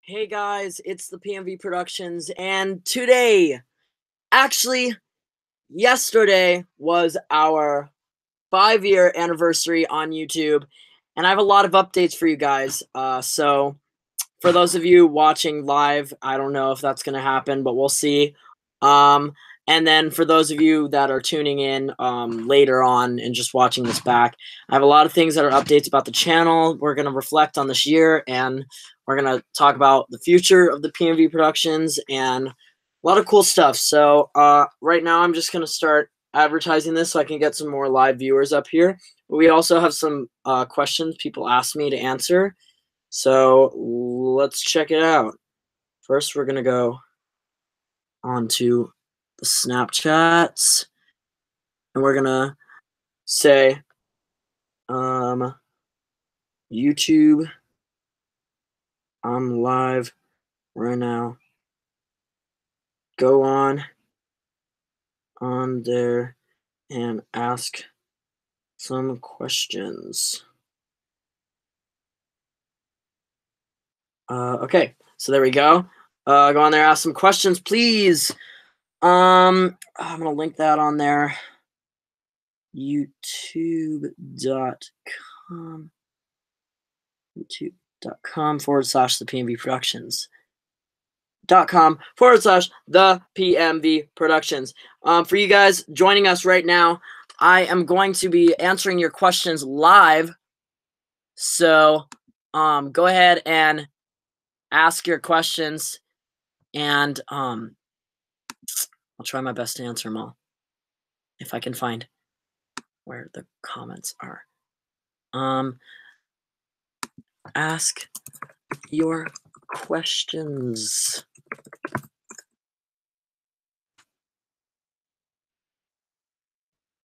Hey guys, it's the PMV Productions, and today, actually, yesterday was our 5-year anniversary on YouTube, and I have a lot of updates for you guys. So for those of you watching live, I don't know if that's going to happen, but we'll see. Um, and then for those of you that are tuning in later on and just watching this back, I have a lot of things that are updates about the channel. We're going to reflect on this year, and we're going to talk about the future of the PMV Productions and a lot of cool stuff. So right now I'm just going to start advertising this so I can get some more live viewers up here. But we also have some questions people asked me to answer. So let's check it out. First, we're going to go onto the Snapchats, and we're going to say, YouTube, I'm live right now. Go on there and ask some questions. Okay, so there we go. Go on there, ask some questions, please. I'm gonna link that on there. YouTube.com. youtube.com/ThePmvproductions. For you guys joining us right now, I am going to be answering your questions live. So go ahead and ask your questions, and I'll try my best to answer them all if I can find where the comments are. Ask your questions.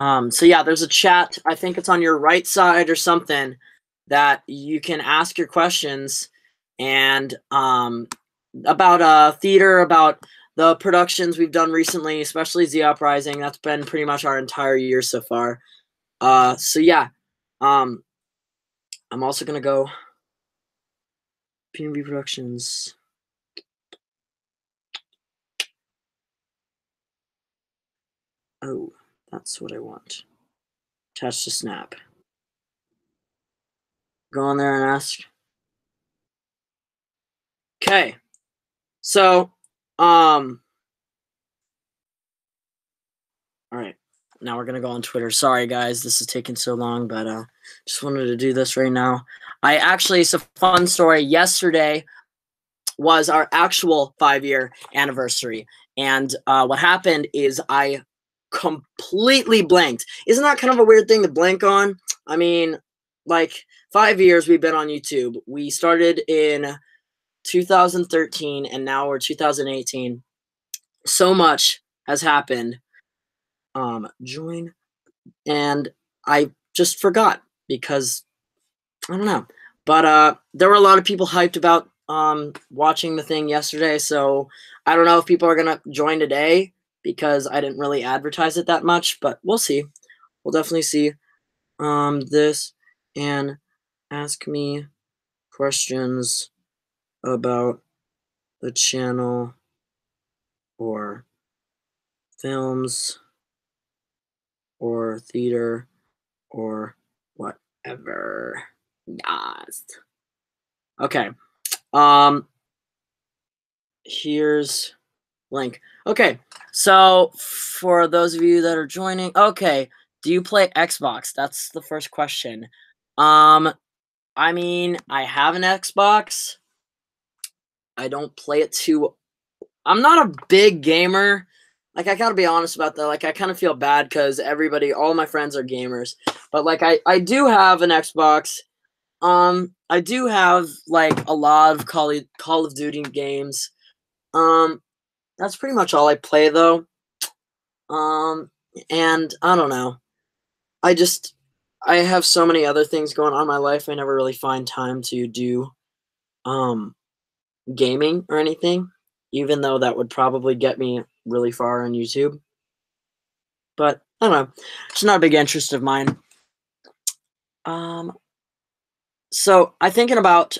So yeah, there's a chat. I think it's on your right side or something that you can ask your questions and about theater, about the productions we've done recently, especially Z Uprising. That's been pretty much our entire year so far. So yeah, I'm also gonna go PMV Productions. Oh, that's what I want. Attach to Snap. Go on there and ask. Okay. So, all right. Now we're gonna go on Twitter. Sorry guys, this is taking so long, but just wanted to do this right now. It's a fun story. Yesterday was our actual 5-year anniversary, and what happened is I completely blanked. Isn't that kind of a weird thing to blank on? I mean, like 5 years we've been on YouTube. We started in 2013 and now we're 2018. So much has happened. Join, and I just forgot because I don't know. But there were a lot of people hyped about watching the thing yesterday, so I don't know if people are gonna join today because I didn't really advertise it that much, but we'll see. We'll definitely see. This and ask me questions about the channel or films or theater or whatever. Yes. Okay. Here's link. Okay. So for those of you that are joining, okay, do you play Xbox? That's the first question. I mean, I have an Xbox. I don't play it too. I'm not a big gamer. Like, I gotta be honest about that. Like, I kind of feel bad because all my friends are gamers. But, like, I do have an Xbox. I do have, like, a lot of Call of Duty games. That's pretty much all I play, though. And I don't know. I have so many other things going on in my life. I never really find time to do, gaming or anything, even though that would probably get me really far on YouTube. But I don't know. It's not a big interest of mine. So I'm thinking about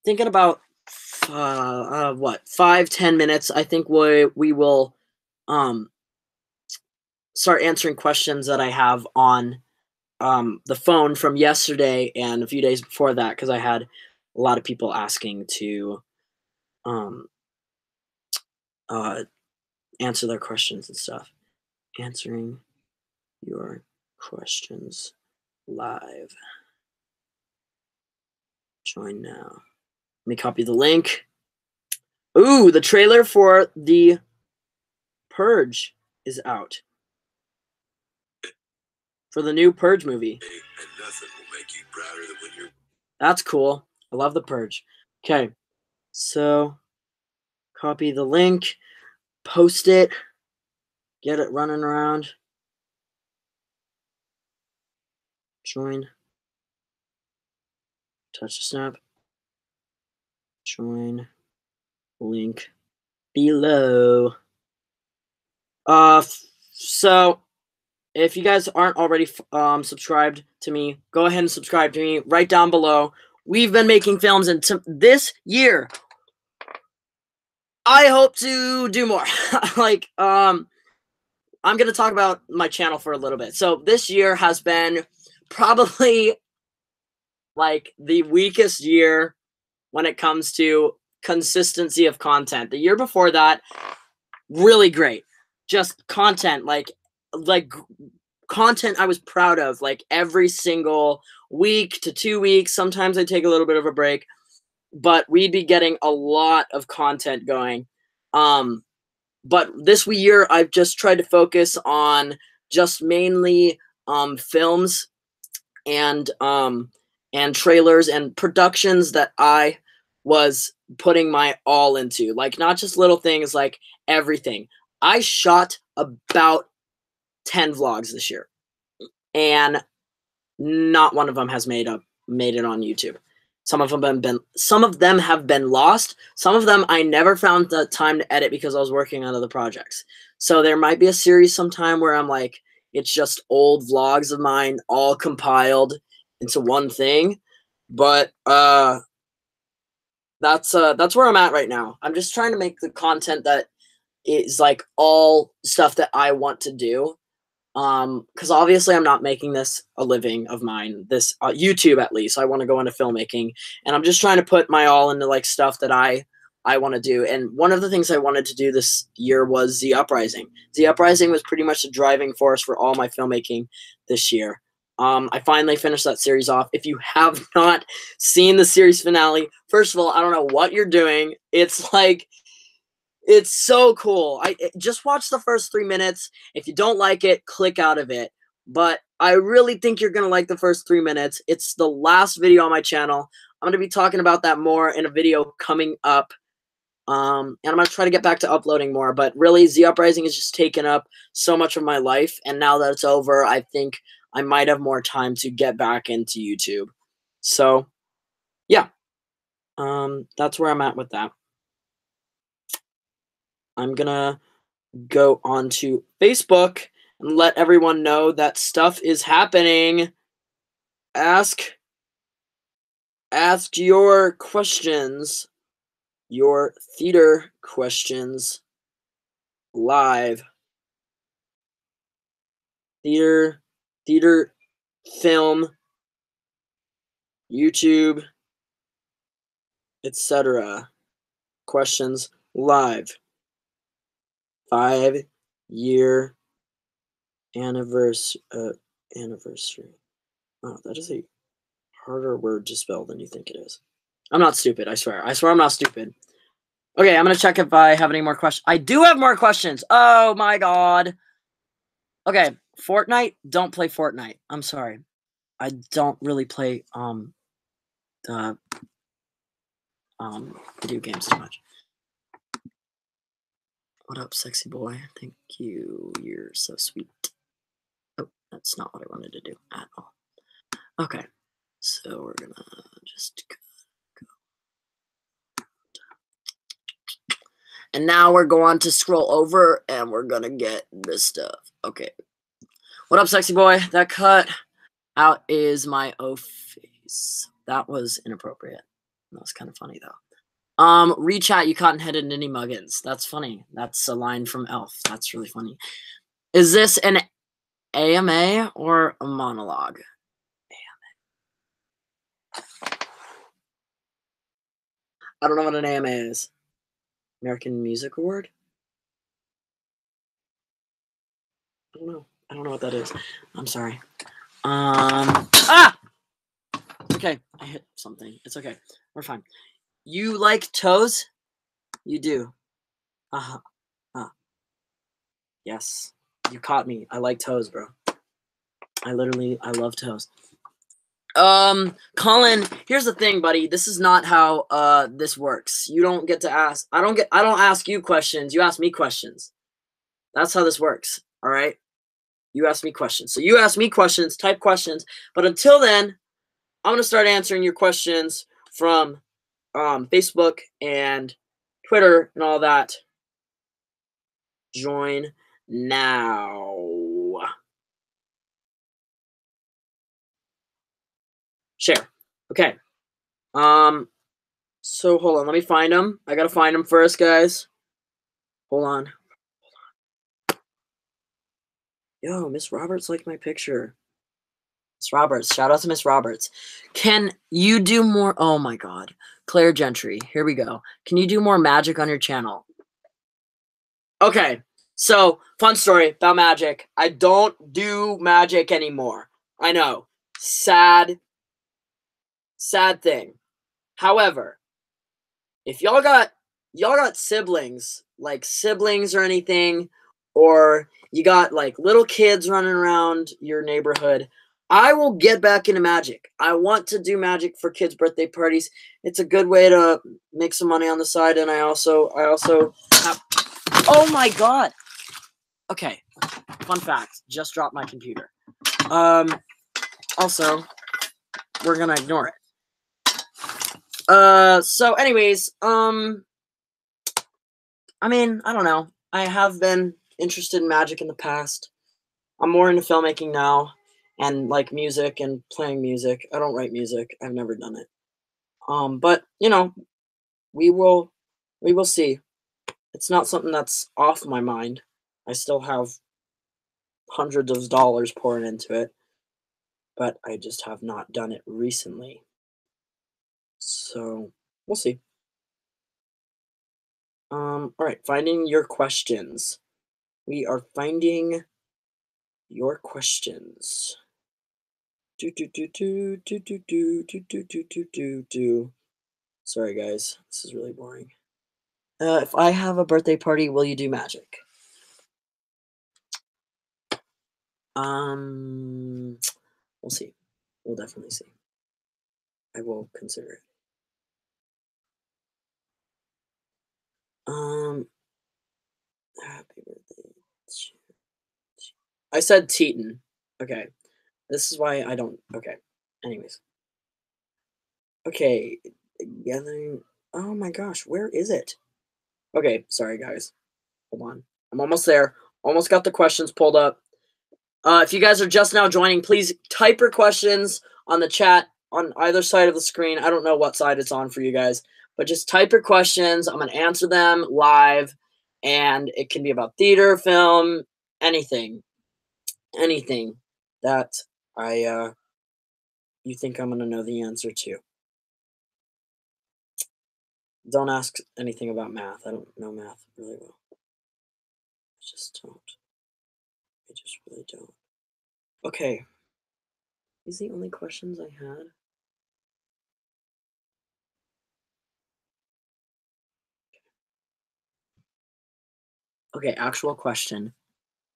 think in about 5-10 minutes, I think we will start answering questions that I have on the phone from yesterday and a few days before that, because I had a lot of people asking to answer their questions and stuff. Answering your questions live. Join now. Let me copy the link. Ooh, the trailer for The Purge is out. For the new Purge movie. And nothing will make you prouder than when you're... That's cool. I love The Purge. Okay, so copy the link, post it, get it running around. Join. Touch the snap. Join. Link below. So if you guys aren't already subscribed to me, go ahead and subscribe to me right down below. We've been making films, and this year I hope to do more. Like, I'm gonna talk about my channel for a little bit. So this year has been probably like the weakest year when it comes to consistency of content. The year before that, really great. Just content, like content I was proud of, like every single week to 2 weeks. Sometimes I take a little bit of a break, but we'd be getting a lot of content going. But this year I've just tried to focus on just mainly films and trailers and productions that I was putting my all into. Like, not just little things, like everything. I shot about 10 vlogs this year, and not one of them has made it on YouTube. Some of them have been lost. Some of them I never found the time to edit because I was working on other projects. So there might be a series sometime where I'm like, it's just old vlogs of mine all compiled into one thing. But that's where I'm at right now. I'm just trying to make the content that is like all stuff that I want to do. Because obviously I'm not making this a living of mine, this YouTube at least. I want to go into filmmaking, and I'm just trying to put my all into like stuff that I want to do. And one of the things I wanted to do this year was The Uprising. The Uprising was pretty much the driving force for all my filmmaking this year. I finally finished that series off. If you have not seen the series finale, first of all, I don't know what you're doing. It's like, it's so cool. Just watch the first 3 minutes. If you don't like it, click out of it. But I really think you're going to like the first 3 minutes. It's the last video on my channel. I'm going to be talking about that more in a video coming up. And I'm going to try to get back to uploading more. But really, The Uprising has just taken up so much of my life. And now that it's over, I think I might have more time to get back into YouTube. So, yeah. That's where I'm at with that. I'm gonna go onto Facebook and let everyone know that stuff is happening. Ask your questions, your theater questions live. Theater, film, YouTube, etc. Questions live. 5-year anniversary. Oh, that is a harder word to spell than you think it is. I'm not stupid, I swear. I swear I'm not stupid. Okay, I'm going to check if I have any more questions. I do have more questions. Oh my god. Okay, Fortnite. Don't play Fortnite. I'm sorry. I don't really play video games too much. What up, sexy boy? Thank you. You're so sweet. Oh, that's not what I wanted to do at all. Okay, so we're gonna just go. And now we're going to scroll over and we're gonna get this stuff. Okay. What up, sexy boy? That cut out is my O face. That was inappropriate. That was kind of funny though. Rechat, you cotton-headed ninny muggins. That's funny. That's a line from Elf. That's really funny. Is this an AMA or a monologue? I don't know what an AMA is. American Music Award? I don't know. I don't know what that is. I'm sorry. Okay, I hit something. It's okay. We're fine. You like toes? You do. Uh-huh. Yes. You caught me. I like toes, bro. I love toes. Colin, here's the thing, buddy. This is not how this works. You don't get to ask. I don't ask you questions. You ask me questions. That's how this works. All right? You ask me questions. So you ask me questions, type questions, but until then, I'm going to start answering your questions from Facebook and Twitter and all that. Join now. Share. Okay. So hold on, let me find them. I gotta find them first, guys. Hold on. Yo, Miss Roberts liked my picture. Miss Roberts, shout out to Miss Roberts. Can you do more? Oh my God, Claire Gentry. Here we go. Can you do more magic on your channel? Okay, so fun story about magic. I don't do magic anymore. I know, sad thing. However, if y'all got siblings, like siblings or anything, or you got like little kids running around your neighborhood, I will get back into magic. I want to do magic for kids' birthday parties. It's a good way to make some money on the side, and I also have. Oh my God. Okay, fun fact. Just dropped my computer. Also, we're gonna ignore it. So anyways, I mean, I don't know. I have been interested in magic in the past. I'm more into filmmaking now and like music and playing music. I don't write music. I've never done it. But you know, we will see. It's not something that's off my mind. I still have hundreds of dollars pouring into it, but I just have not done it recently. So, we'll see. All right, finding your questions. We are finding your questions. Sorry, guys. This is really boring. If I have a birthday party, will you do magic? We'll see. We'll definitely see. I will consider it. Happy birthday. I said Teton. Okay. This is why I don't. Okay. Anyways. Okay. Gathering. Oh my gosh. Where is it? Okay. Sorry, guys. Hold on. I'm almost there. Almost got the questions pulled up. If you guys are just now joining, please type your questions on the chat on either side of the screen. I don't know what side it's on for you guys, but just type your questions. I'm going to answer them live, and it can be about theater, film, anything that you think I'm going to know the answer to. Don't ask anything about math. I don't know math really well. I just don't. I just really don't. Okay. These are the only questions I had. Okay, actual question.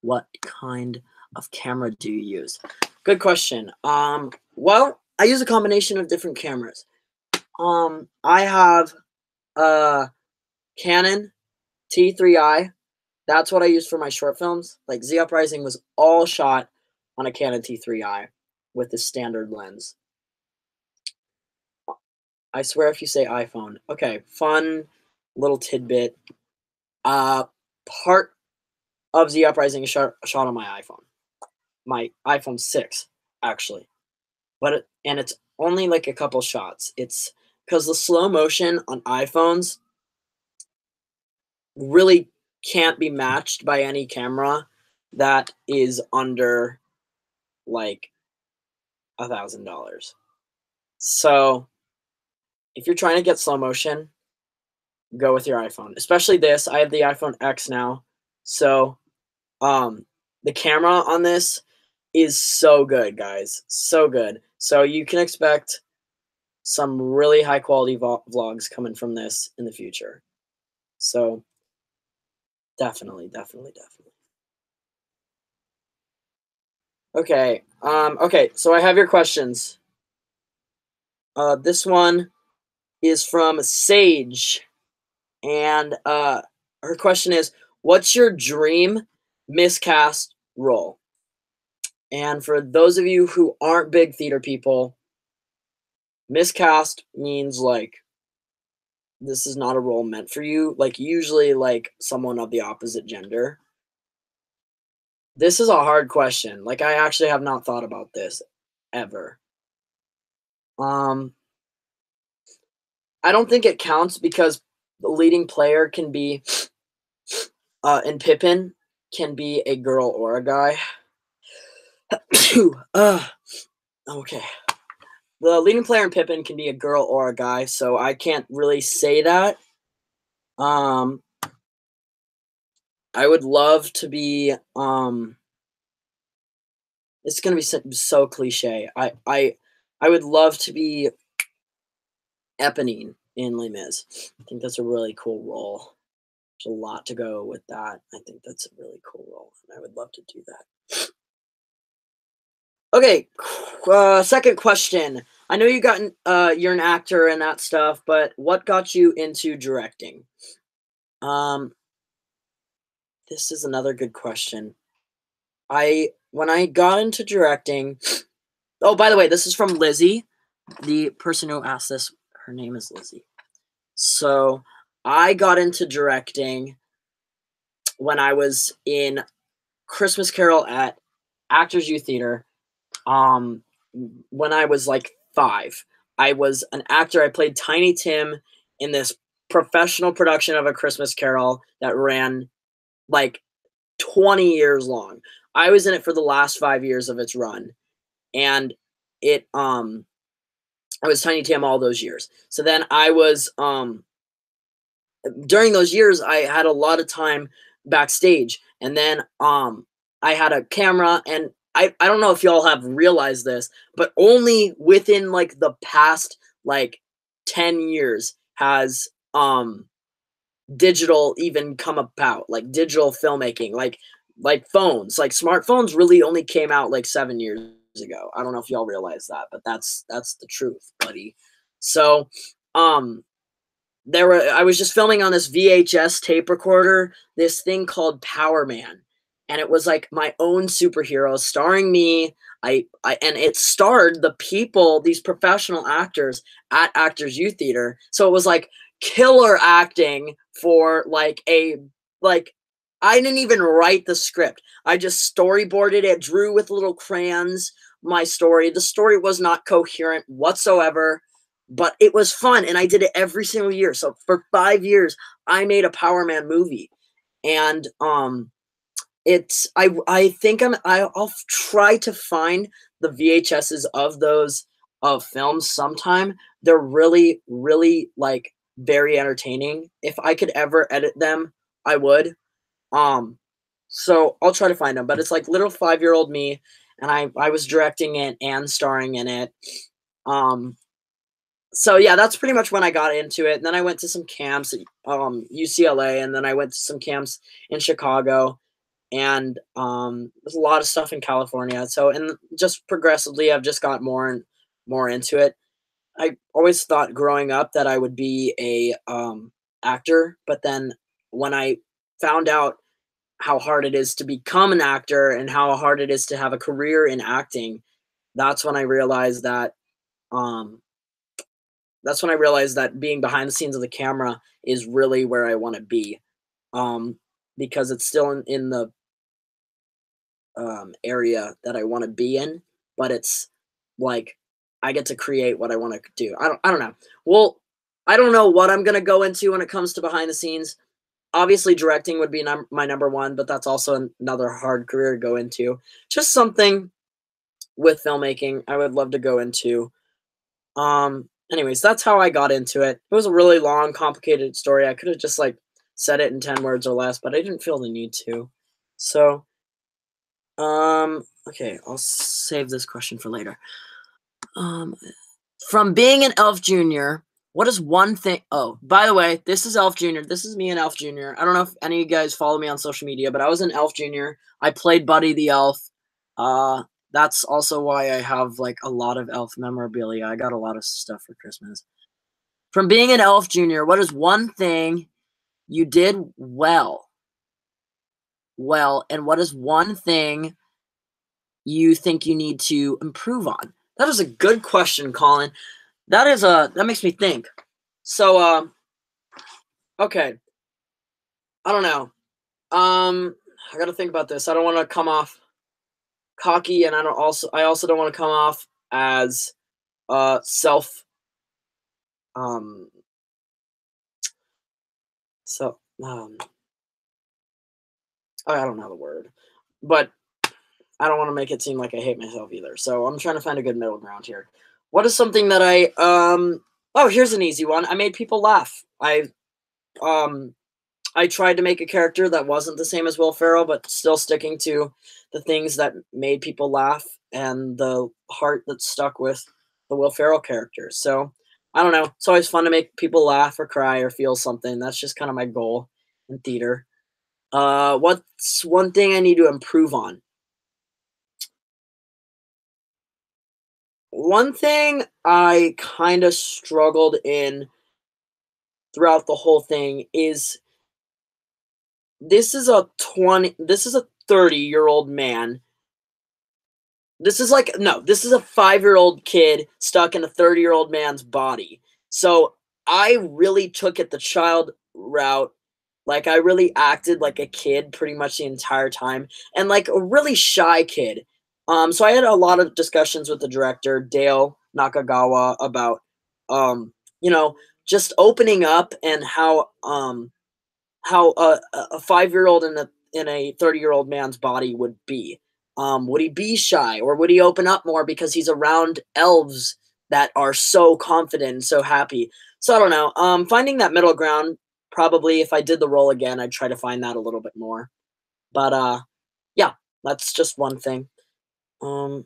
What kind of camera do you use? Good question. Well, I use a combination of different cameras. I have a Canon T3i. That's what I use for my short films. Like Z Uprising was all shot on a Canon T3i with the standard lens. I swear if you say iPhone. Okay, fun little tidbit. Part of Z Uprising is shot on my iPhone 6, actually. But it's only like a couple shots. It's because the slow motion on iPhones really can't be matched by any camera that is under like $1,000. So if you're trying to get slow motion, go with your iPhone. Especially this. I have the iPhone X now. So the camera on this is so good, guys. So good. So you can expect some really high quality vlogs coming from this in the future. So definitely, definitely, definitely. Okay. Okay, so I have your questions. This one is from Sage. And her question is, what's your dream miscast role? And for those of you who aren't big theater people, miscast means like this is not a role meant for you. Like usually like someone of the opposite gender. This is a hard question. Like I actually have not thought about this ever. I don't think it counts because the leading player can be in Pippin can be a girl or a guy. Okay. The leading player in Pippin can be a girl or a guy, so I can't really say that. I would love to be it's gonna be so cliche. I would love to be Eponine in Les Mis. I think that's a really cool role. There's a lot to go with that. I think that's a really cool role, and I would love to do that. Okay, second question. I know you're an actor and that stuff, but what got you into directing? This is another good question. When I got into directing, oh, by the way, this is from Lizzie. The person who asked this, her name is Lizzie. So I got into directing when I was in Christmas Carol at Actors Youth Theater. When I was like 5, I was an actor. I played Tiny Tim in this professional production of A Christmas Carol that ran like 20 years long. I was in it for the last 5 years of its run, and it I was Tiny Tim all those years. So then I was during those years I had a lot of time backstage, and then I had a camera, and I don't know if y'all have realized this, but only within like the past like 10 years has digital even come about, like digital filmmaking, like phones, like smartphones really only came out like 7 years ago. I don't know if y'all realize that, but that's the truth, buddy. So I was just filming on this VHS tape recorder, this thing called Power Man, and it was like my own superhero starring me. And it starred the people, these professional actors at Actors Youth Theater. So it was like killer acting for like I didn't even write the script. I just storyboarded it, drew with little crayons my story. The story was not coherent whatsoever, but it was fun, and I did it every single year. So for 5 years, I made a Power Man movie, and I think I'll try to find the VHSs of those films sometime. They're really, really like very entertaining. If I could ever edit them, I would. So I'll try to find them. But it's like little 5-year-old me, and I was directing it and starring in it. So yeah, that's pretty much when I got into it. And then I went to some camps at UCLA, and then I went to some camps in Chicago, and there's a lot of stuff in California. So, and just progressively, I've just got more and more into it. I always thought growing up that I would be a actor, but then when I found out how hard it is to become an actor and how hard it is to have a career in acting, that's when I realized that being behind the scenes of the camera is really where I want to be, because it's still in the area that I want to be in, but it's like I get to create what I want to do. I don't know. I don't know what I'm gonna go into when it comes to behind the scenes. Obviously, directing would be my number one, but that's also another hard career to go into. Just something with filmmaking I would love to go into. Anyways, that's how I got into it. It was a really long, complicated story. I could have just like said it in 10 words or less, but I didn't feel the need to. So, okay, I'll save this question for later. Um, from being an Elf Jr., what is one thing? Oh, by the way, this is Elf Jr. This is me and Elf Jr. I don't know if any of you guys follow me on social media, but I was an Elf Jr. I played Buddy the Elf. That's also why I have like a lot of Elf memorabilia. I got a lot of stuff for Christmas. From being an Elf Jr., what is one thing you did well? And what is one thing you think you need to improve on? That is a good question, Colin. That makes me think. So, okay. I don't know. I gotta think about this. I don't want to come off cocky, and I also don't want to come off as self um so I don't know the word, but I don't want to make it seem like I hate myself either. So I'm trying to find a good middle ground here. What is something that oh, here's an easy one. I made people laugh. I tried to make a character that wasn't the same as Will Ferrell, but still sticking to the things that made people laugh and the heart that stuck with the Will Ferrell character. So I don't know. It's always fun to make people laugh or cry or feel something. That's just kind of my goal in theater. What's one thing I need to improve on? One thing I kind of struggled in throughout the whole thing is this is a 30-year-old man. This is like, no, this is a 5-year-old kid stuck in a 30-year-old man's body. So I really took it the child route. Like, I really acted like a kid pretty much the entire time, and like a really shy kid. So I had a lot of discussions with the director, Dale Nakagawa, about, um, you know, just opening up and how a 5-year-old in a 30-year-old man's body would be. Would he be shy, or would he open up more because he's around elves that are so confident and so happy? So I don't know. Finding that middle ground, probably if I did the role again, I'd try to find that a little bit more. But yeah, that's just one thing. Um,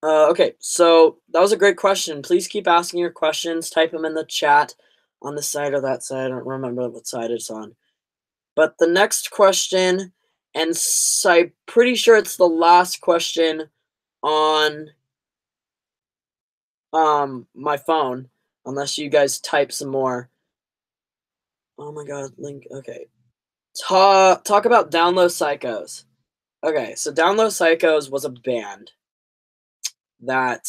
okay, so that was a great question. Please keep asking your questions. Type them in the chat on this side or that side. I don't remember what side it's on. But the next question, and I'm pretty sure it's the last question on my phone, unless you guys type some more. Oh my god, link. Okay. Talk about Down Low Psychos. Okay, so Down Low Psychos was a band that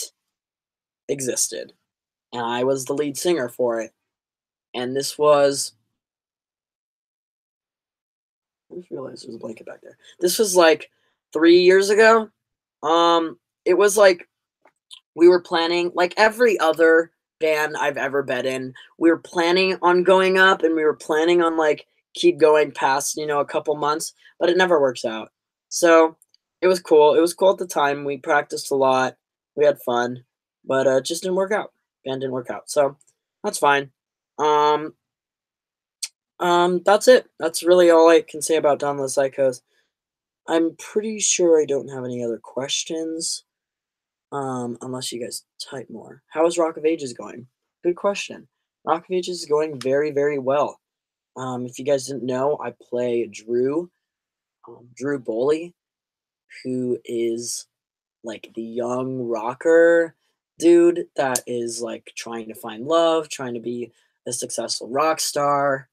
existed, and I was the lead singer for it. And this was, I just realized there's a blanket back there. This was like 3 years ago. It was like we were planning, like every other band I've ever been in, we were planning on going up, and we were planning on like keep going past, a couple months, but it never works out. So it was cool. It was cool at the time. We practiced a lot. We had fun, but it just didn't work out. Band didn't work out. So that's fine. Um, that's it. That's really all I can say about Down the Psychos. I'm pretty sure I don't have any other questions. Unless you guys type more. How is Rock of Ages going? Good question. Rock of Ages is going very, very well. If you guys didn't know, I play Drew, Drew Boley, who is like the young rocker dude that is like trying to find love, trying to be a successful rock star,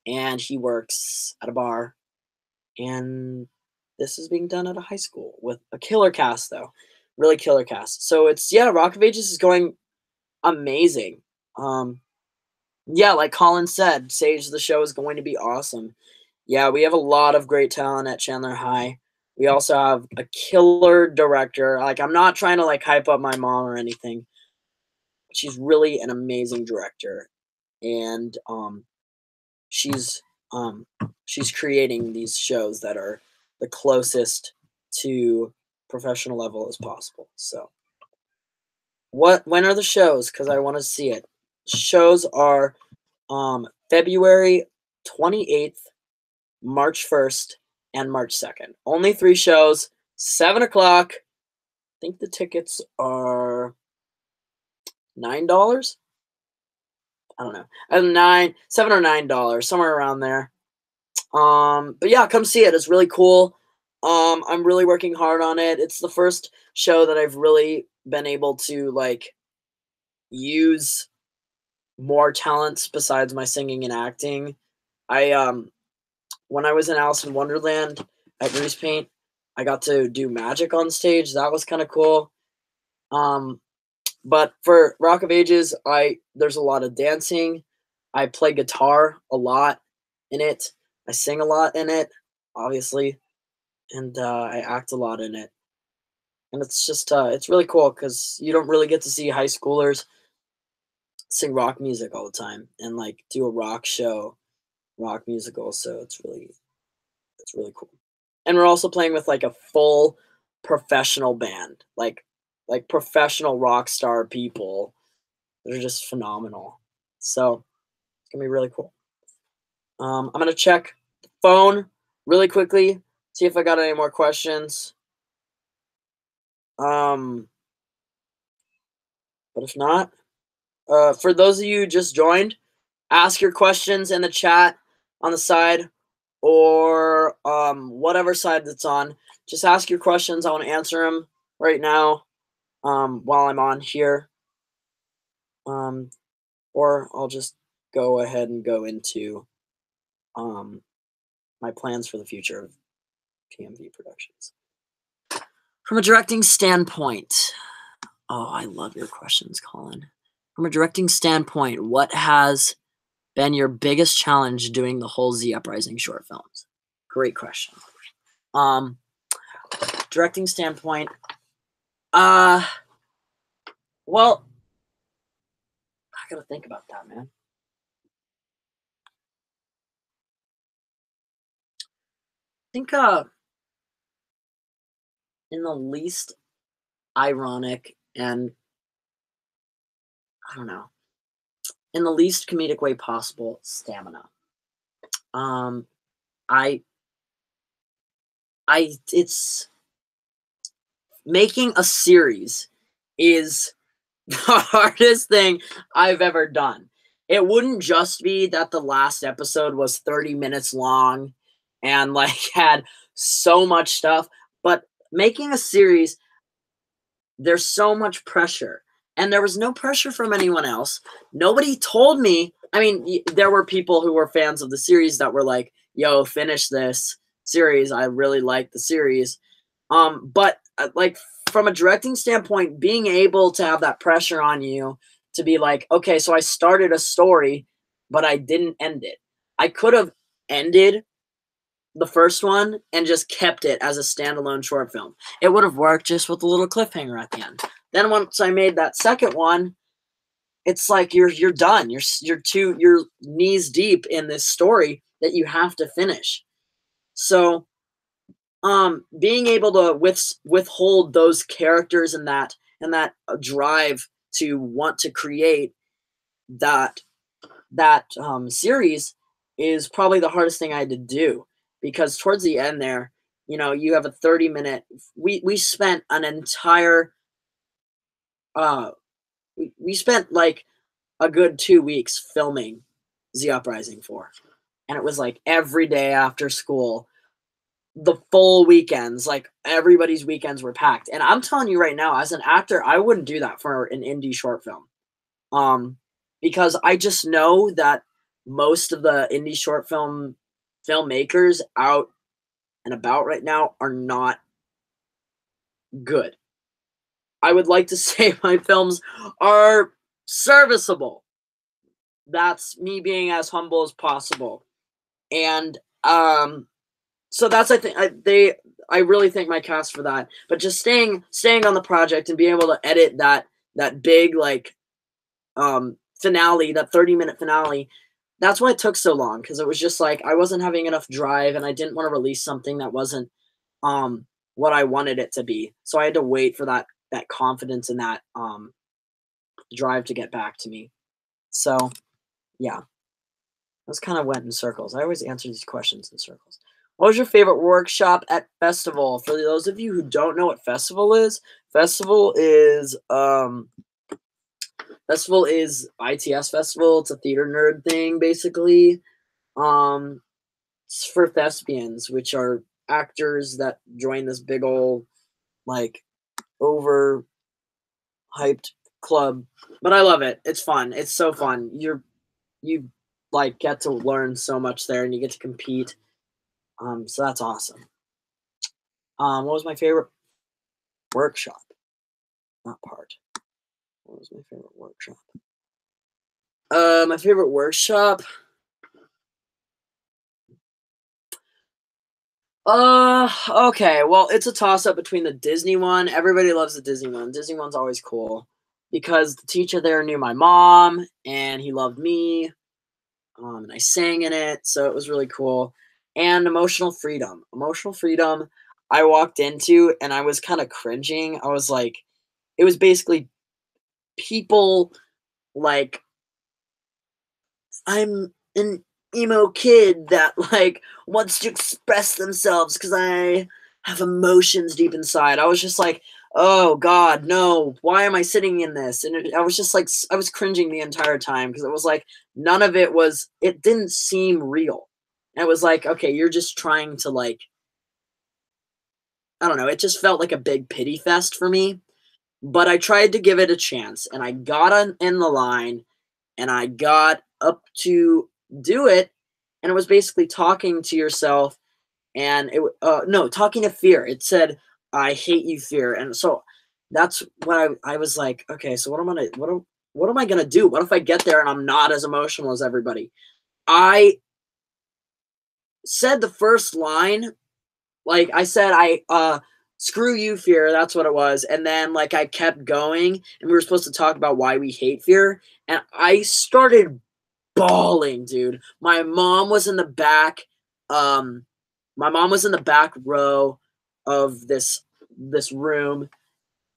and he works at a bar. And this is being done at a high school with a killer cast, though. Really killer cast. So it's, yeah, Rock of Ages is going amazing. Yeah, like Colin said, Sage the show is going to be awesome. Yeah, we have a lot of great talent at Chandler High. We also have a killer director. Like, I'm not trying to like hype up my mom or anything, she's really an amazing director, and she's creating these shows that are the closest to professional level as possible. So when are the shows? Because I want to see it. Shows are February 28th, March 1st, and March 2nd. Only 3 shows, 7 o'clock. I think the tickets are $9. I don't know. $7 or $9, somewhere around there. But yeah, come see it. It's really cool. I'm really working hard on it. It's the first show that I've really been able to like use more talents besides my singing and acting. I when I was in Alice in Wonderland at Grease Paint, I got to do magic on stage. That was kind of cool. But for Rock of Ages, there's a lot of dancing. I play guitar a lot in it. I sing a lot in it, obviously, and I act a lot in it. And it's just it's really cool because you don't really get to see high schoolers sing rock music all the time and like do a rock show, rock musical. So it's really cool. And we're also playing with like a full professional band, like professional rock star people. They're just phenomenal. So it's gonna be really cool. I'm gonna check the phone really quickly, see if I got any more questions. But if not, for those of you who just joined, ask your questions in the chat on the side or whatever side that's on. Just ask your questions. I want to answer them right now while I'm on here. Or I'll just go ahead and go into my plans for the future of PMV Productions. From a directing standpoint, oh, I love your questions, Colin. From a directing standpoint, what has been your biggest challenge doing the whole Z Uprising short films? Great question. Directing standpoint, well, I gotta think about that, man. I think in the least ironic and I don't know, in the least comedic way possible, stamina. It's making a series is the hardest thing I've ever done. It wouldn't just be that the last episode was 30 minutes long and like had so much stuff, but making a series, there's so much pressure. And there was no pressure from anyone else. Nobody told me. I mean, there were people who were fans of the series that were like, yo, finish this series. I really like the series. But like from a directing standpoint, being able to have that pressure on you to be like, okay, so I started a story, but I didn't end it. I could have ended the first one and just kept it as a standalone short film. It would have worked just with a little cliffhanger at the end. Then once I made that second one, it's like you're done. You're knees deep in this story that you have to finish. So being able to withhold those characters and that drive to want to create that series is probably the hardest thing I had to do, because towards the end there, you know, you have a 30-minute. We spent an entire. We spent like a good 2 weeks filming Z Uprising 4, and it was like every day after school. The full weekends, like everybody's weekends were packed. And I'm telling you right now, as an actor, I wouldn't do that for an indie short film. Because I just know that most of the indie short film filmmakers out and about right now are not good. I would like to say my films are serviceable. That's me being as humble as possible. And so that's I really thank my cast for that. But just staying on the project and being able to edit that big like finale, that 30-minute finale. That's why it took so long, because it was just like I wasn't having enough drive and I didn't want to release something that wasn't what I wanted it to be. So I had to wait for that confidence and that drive to get back to me. So yeah, this kind of went in circles. I always answer these questions in circles. What was your favorite workshop at festival? For those of you who don't know what festival is festival is ITS festival. It's a theater nerd thing, basically. It's for thespians, which are actors that join this big old, like, over hyped club. But I love it. It's fun. It's so fun. You like get to learn so much there, and you get to compete. So that's awesome. What was my favorite workshop? Not part. What was my favorite workshop? My favorite workshop. Okay. Well, it's a toss up between the Disney one. Everybody loves the Disney one. Disney one's always cool because the teacher there knew my mom and he loved me. And I sang in it, so it was really cool. And emotional freedom. Emotional freedom, I walked into and I was kind of cringing. I was like, it was basically people like, I'm an emo kid that like wants to express themselves because I have emotions deep inside. I was just like, oh God, no, why am I sitting in this? And I was just like, I was cringing the entire time because it was like, none of it didn't seem real. And it was like, okay, you're just trying to like, I don't know, it just felt like a big pity fest for me. But I tried to give it a chance and I got in the line and I got up to do it, and it was basically talking to yourself, and talking to fear. It said, "I hate you, fear," and so that's what I was like. Okay, so what am I gonna do? What if I get there and I'm not as emotional as everybody? I said the first line, like I said, screw you, fear. That's what it was. And then like I kept going, and we were supposed to talk about why we hate fear, and I started bawling, dude. My mom was in the back. My mom was in the back row of this room.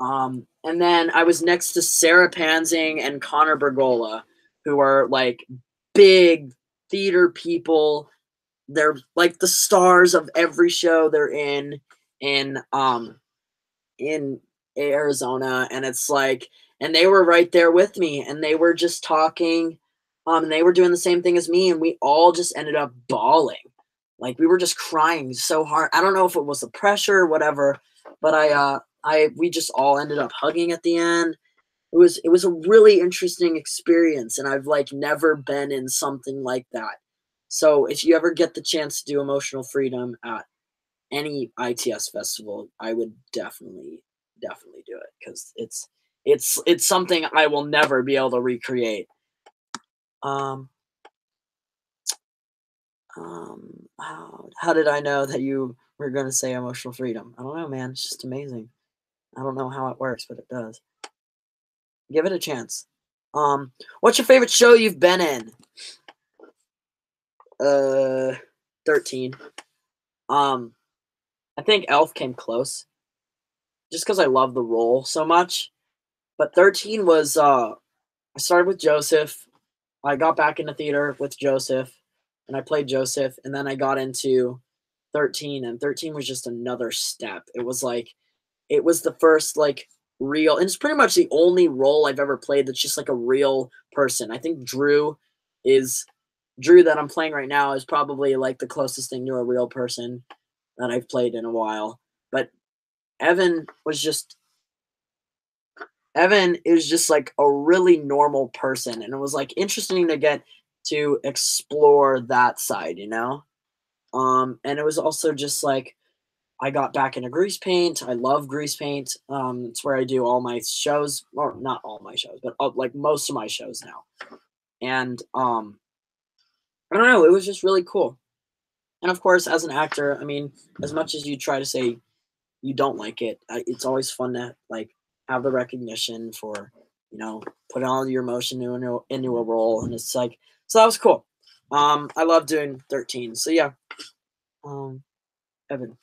And then I was next to Sarah Panzing and Connor Bergola, who are like big theater people. They're like the stars of every show they're in in Arizona, and it's like, and they were right there with me, and they were just talking, and they were doing the same thing as me, and we all just ended up bawling, like we were just crying so hard. I don't know if it was the pressure or whatever, but we just all ended up hugging at the end. It was a really interesting experience, and I've like never been in something like that. So if you ever get the chance to do emotional freedom at any ITS festival, I would definitely do it because it's something I will never be able to recreate. Um, how did I know that you were going to say emotional freedom? I don't know, man. It's just amazing. I don't know how it works, but it does. Give it a chance. What's your favorite show you've been in? 13. I think Elf came close, just because I love the role so much. But 13 was I started with Joseph. I got back into theater with Joseph, and I played Joseph, and then I got into 13, and 13 was just another step. It was the first like real, and it's pretty much the only role I've ever played that's just like a real person. I think Drew that I'm playing right now is probably like the closest thing to a real person that I've played in a while. But Evan is just like a really normal person, and it was like interesting to get to explore that side, you know? And it was also just like I got back into grease paint. I love grease paint. It's where I do all my shows, or not all my shows, but like most of my shows now. And I don't know, it was just really cool. And of course, as an actor, I mean, as much as you try to say you don't like it, it's always fun to like have the recognition for you know, put all your emotion into a role, and it's like, so that was cool. I love doing 13. So yeah, Evan,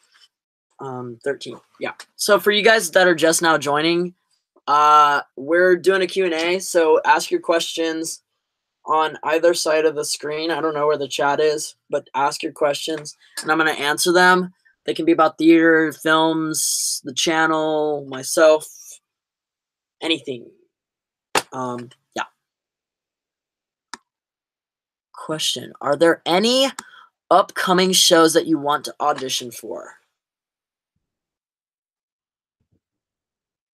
13. Yeah. So for you guys that are just now joining, we're doing a Q&A. So ask your questions on either side of the screen. I don't know where the chat is, but ask your questions, and I'm gonna answer them. They can be about theater, films, the channel, myself, anything. Yeah. Question: are there any upcoming shows that you want to audition for?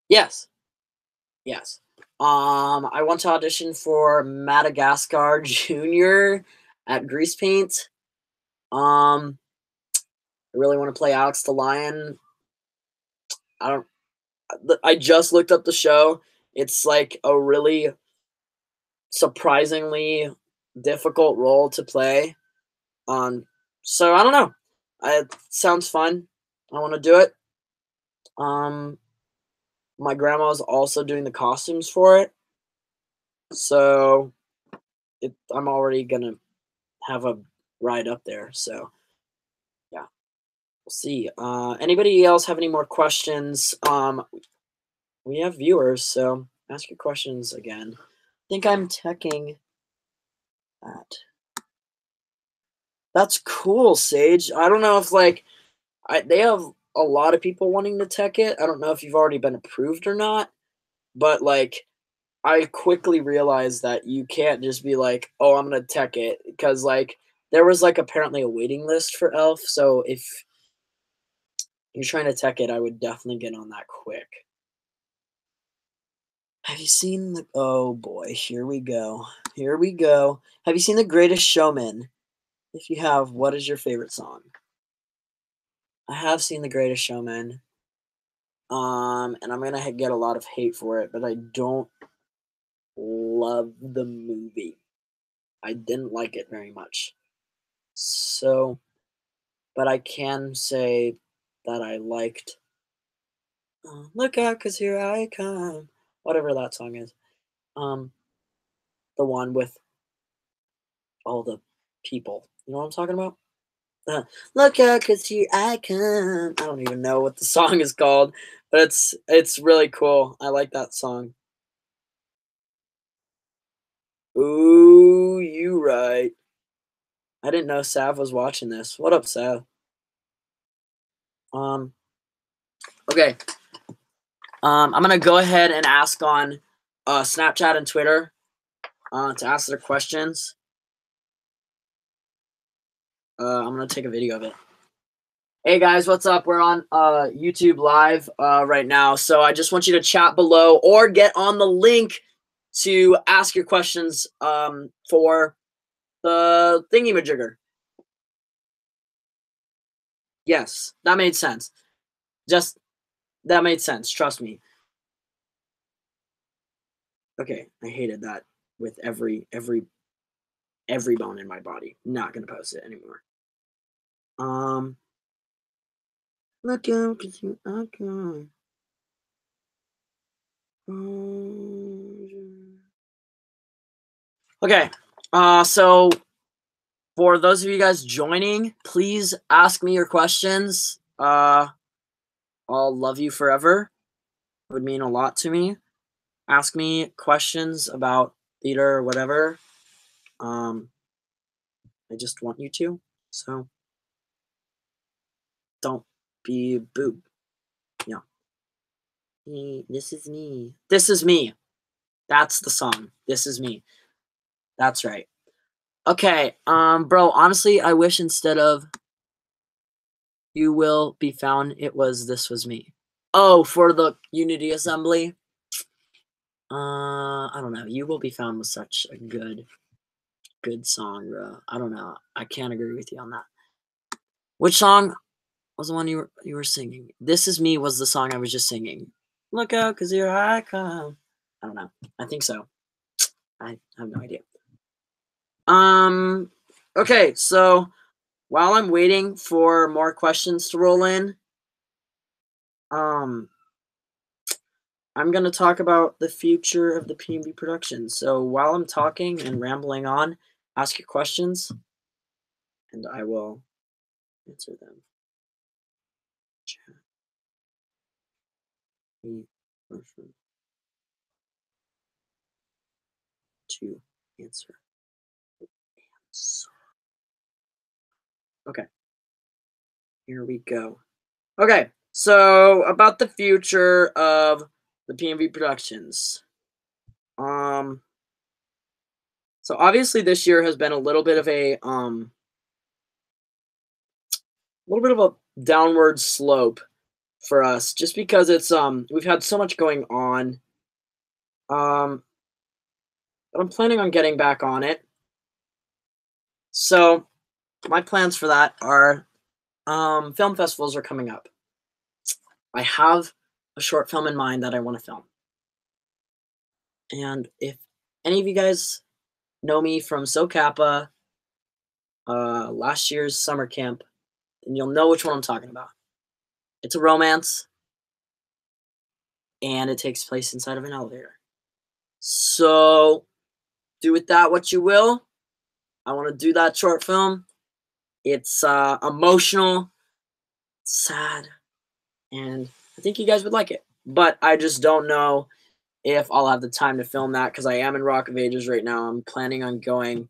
Yes. Yes. I want to audition for Madagascar Jr. at Grease Paint. I really want to play Alex the Lion. I just looked up the show. It's like a really surprisingly difficult role to play. So I don't know. It sounds fun. I want to do it. My grandma's also doing the costumes for it, so I'm already gonna have a ride up there. So yeah, we'll see. Anybody else have any more questions? We have viewers, so ask your questions again. I think I'm teching that. That's cool, Sage. I don't know if like they have a lot of people wanting to tech it. I don't know if you've already been approved or not, but like I quickly realized that you can't just be like, "Oh, I'm gonna tech it," because like there was like apparently a waiting list for Elf. So if you're trying to tech it, I would definitely get on that quick. Have you seen the? Oh boy, here we go. Here we go. Have you seen The Greatest Showman? If you have, what is your favorite song? I have seen The Greatest Showman. And I'm gonna get a lot of hate for it, but I don't love the movie. I didn't like it very much. So, but I can say that I liked Look Out 'Cause Here I Come. Whatever that song is. The one with all the people. You know what I'm talking about? Look out 'cause here I come. I don't even know what the song is called, but it's really cool. I like that song. Ooh, you right. I didn't know Sav was watching this. What up, Sav? Okay. I'm gonna go ahead and ask on Snapchat and Twitter to ask their questions. I'm gonna take a video of it. Hey guys, what's up? We're on YouTube live right now, so I just want you to chat below or get on the link to ask your questions for the thingy-majigger. Yes, that made sense. That made sense. Trust me. Okay, I hated that with every bone in my body. Not gonna post it anymore. Look out, 'cause you are gone. Okay, so for those of you guys joining, please ask me your questions. I'll love you forever. It would mean a lot to me. Ask me questions about theater or whatever. I just want you to. So don't be a boob. Yeah. This is me. This is me. That's the song. This is me. That's right. Okay, bro, honestly, I wish instead of you will be found, it was this was me. Oh, for the Unity Assembly? I don't know. You will be found was such a good song, bro. I don't know. I can't agree with you on that. Which song was the one you were singing? This Is Me was the song I was just singing. Look out, 'cause here I come. I don't know. I think so. I have no idea. Okay, so while I'm waiting for more questions to roll in, I'm going to talk about the future of the PMV Productions. So while I'm talking and rambling on, ask your questions, and I will answer them. Chat me person to answer. Okay, here we go. Okay, so about the future of the PMV Productions. So obviously this year has been a little bit of a downward slope for us, just because it's we've had so much going on. But I'm planning on getting back on it. So my plans for that are film festivals are coming up. I have a short film in mind that I want to film. And if any of you guys know me from SoCappa, last year's summer camp, then you'll know which one I'm talking about. It's a romance, and it takes place inside of an elevator. So do with that what you will. I want to do that short film. It's emotional, sad, and I think you guys would like it. But I just don't know if I'll have the time to film that because I am in Rock of Ages right now. I'm planning on going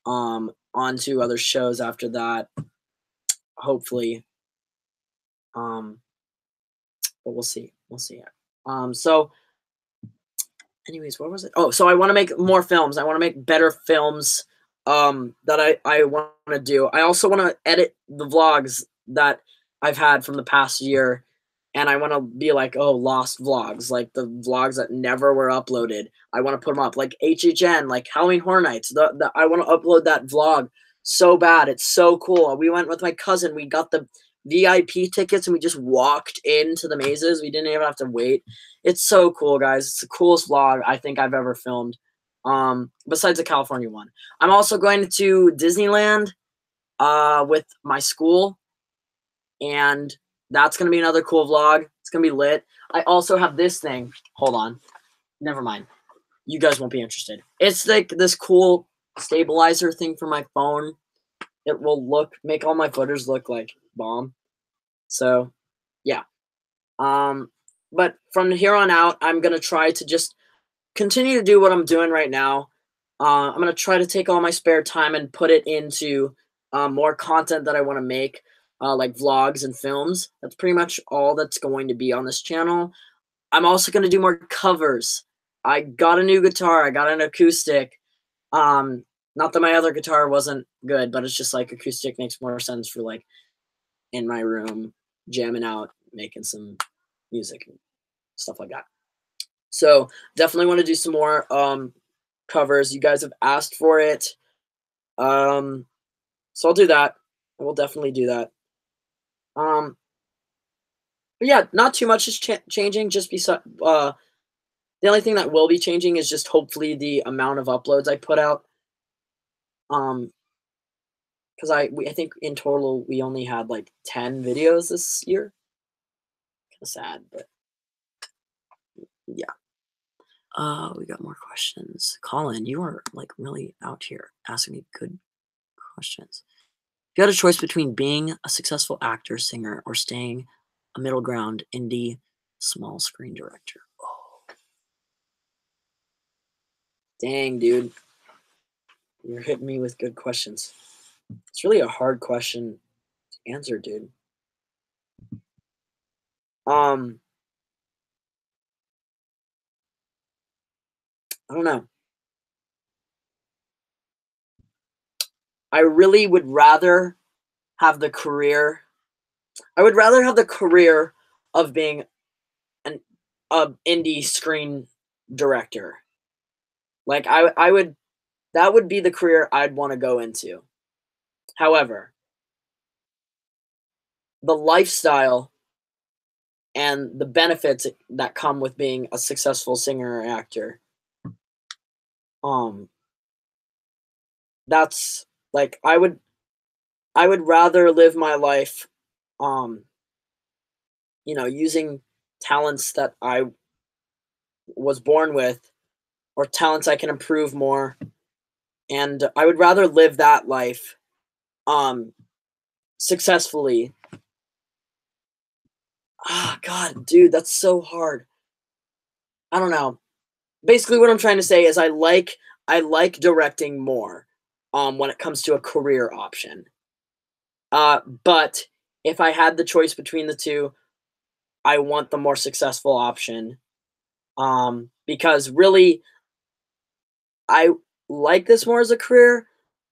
on to other shows after that, hopefully. But we'll see. We'll see. So anyways, what was it? Oh, so I want to make more films. I want to make better films that I want to do. I also want to edit the vlogs that I've had from the past year, and I want to be like, oh, lost vlogs, like the vlogs that never were uploaded. I want to put them up, like HHN, like Halloween Horror Nights. I want to upload that vlog so bad. It's so cool. We went with my cousin. We got the VIP tickets, and we just walked into the mazes. We didn't even have to wait. It's so cool, guys. It's the coolest vlog I think I've ever filmed. Besides the California one. I'm also going to Disneyland with my school, and that's going to be another cool vlog. It's going to be lit. I also have this thing. Hold on. Never mind. You guys won't be interested. It's like this cool stabilizer thing for my phone. It will make all my footage look like bomb. So, yeah. But from here on out, I'm going to try to just continue to do what I'm doing right now. I'm going to try to take all my spare time and put it into more content that I want to make, like vlogs and films. That's pretty much all that's going to be on this channel. I'm also going to do more covers. I got a new guitar. I got an acoustic. Not that my other guitar wasn't good, but it's just like acoustic makes more sense for like in my room, jamming out, making some music and stuff like that. So definitely want to do some more covers. You guys have asked for it. So I'll do that. I will definitely do that. But yeah, not too much is changing. Just the only thing that will be changing is just hopefully the amount of uploads I put out. Because I think in total we only had like 10 videos this year. Kind of sad, but yeah. We got more questions. Colin, you are like really out here asking me good questions. If you had a choice between being a successful actor, singer, or staying a middle ground indie small screen director. Oh. Dang, dude. You're hitting me with good questions. It's really a hard question to answer, dude. I don't know. I really would rather have the career. I would rather have the career of being an indie screen director. Like I would, that would be the career I'd want to go into. However, the lifestyle and the benefits that come with being a successful singer or actor, that's like I would rather live my life using talents that I was born with, or talents I can improve more, and I would rather live that life successfully. Ah, God, dude, that's so hard. I don't know. Basically, what I'm trying to say is I like directing more when it comes to a career option. But if I had the choice between the two, I want the more successful option. Because really, I like this more as a career,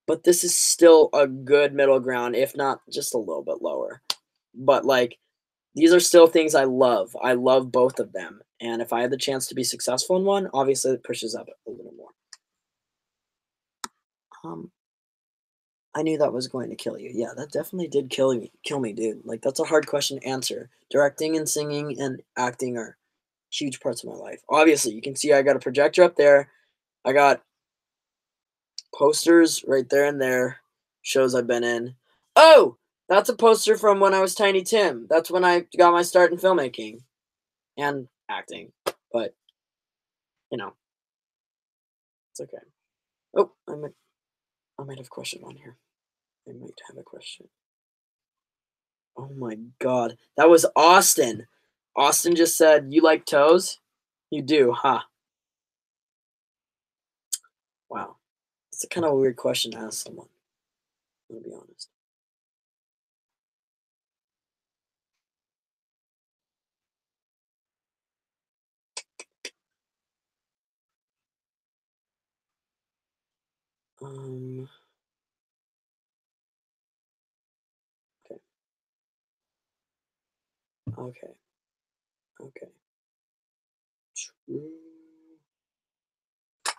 but this is still a good middle ground, if not just a little bit lower. But like, these are still things I love. I love both of them. And if I had the chance to be successful in one, obviously it pushes up a little more. Um, I knew that was going to kill you. Yeah, that definitely did kill me, dude. Like that's a hard question to answer. Directing and singing and acting are huge parts of my life. Obviously, you can see I got a projector up there. I got posters right there and there, shows I've been in. Oh, that's a poster from when I was Tiny Tim. That's when I got my start in filmmaking and acting. But, you know, it's okay. Oh, I might have a question on here. I might have a question. Oh my god. That was Austin. Austin just said, "You like toes?" You do, huh? Wow. It's a kind of a weird question to ask someone, I'm gonna be honest. Um, okay, okay, okay.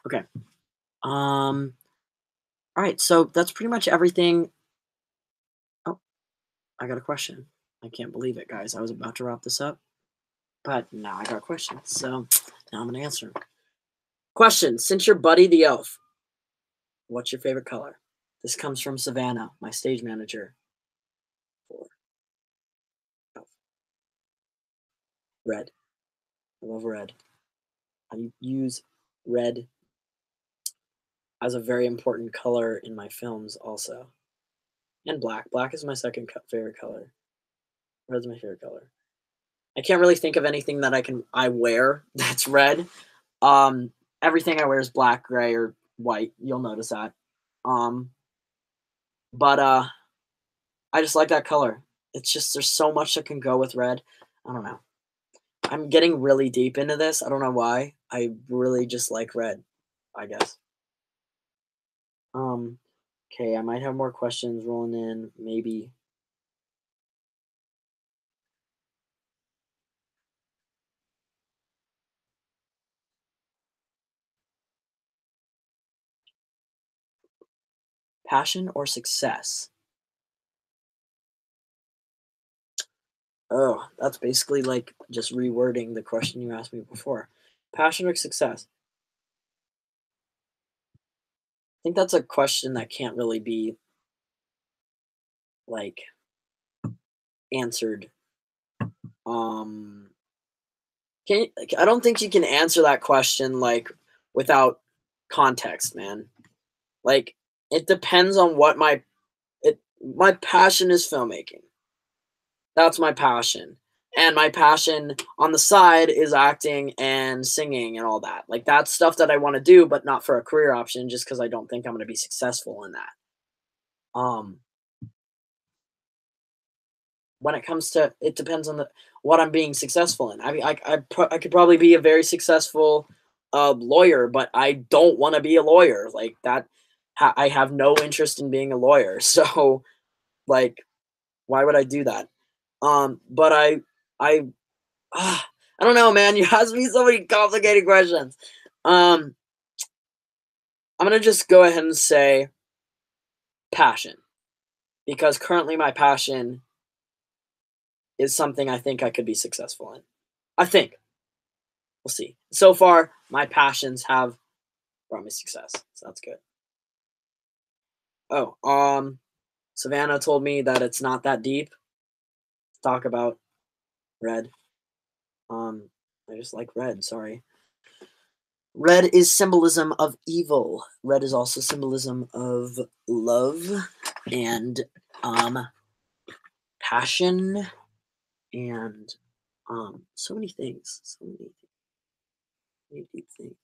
Okay. All right, so that's pretty much everything. Oh, I got a question. I can't believe it, guys. I was about to wrap this up, but now I got questions. So now I'm gonna answer 'em. Question: Since you're Buddy the Elf, what's your favorite color? This comes from Savannah, my stage manager for Elf. Red. I love red. I use red as a very important color in my films also. And black. Black is my second favorite color. Red's my favorite color. I can't really think of anything that I wear that's red. Um, Everything I wear is black, gray, or white. You'll notice that. Um, but I just like that color. It's just there's so much that can go with red. I don't know. I'm getting really deep into this. I don't know why. I really just like red, I guess. Um, okay, I might have more questions rolling in. Maybe passion or success. Oh, that's basically like just rewording the question you asked me before. Passion or success? I think that's a question that can't really be like answered. Um, like, I don't think you can answer that question like without context, man. Like it depends on what my passion is filmmaking. That's my passion. And my passion on the side is acting and singing and all that. Like that's stuff that I want to do, but not for a career option, just because I don't think I'm going to be successful in that. Um, when it comes to it depends on the what I'm being successful in. I mean, I could probably be a very successful lawyer, but I don't want to be a lawyer. Like that, I have no interest in being a lawyer. So like, why would I do that? But I I don't know, man. You asked me so many complicated questions. Um, I'm gonna just go ahead and say passion because currently my passion is something I think I could be successful in. I think we'll see. So far, my passions have brought me success, so that's good. Oh, Savannah told me that it's not that deep to talk about red. I just like red. Sorry. Red is symbolism of evil. Red is also symbolism of love and passion and so many things. So many deep things.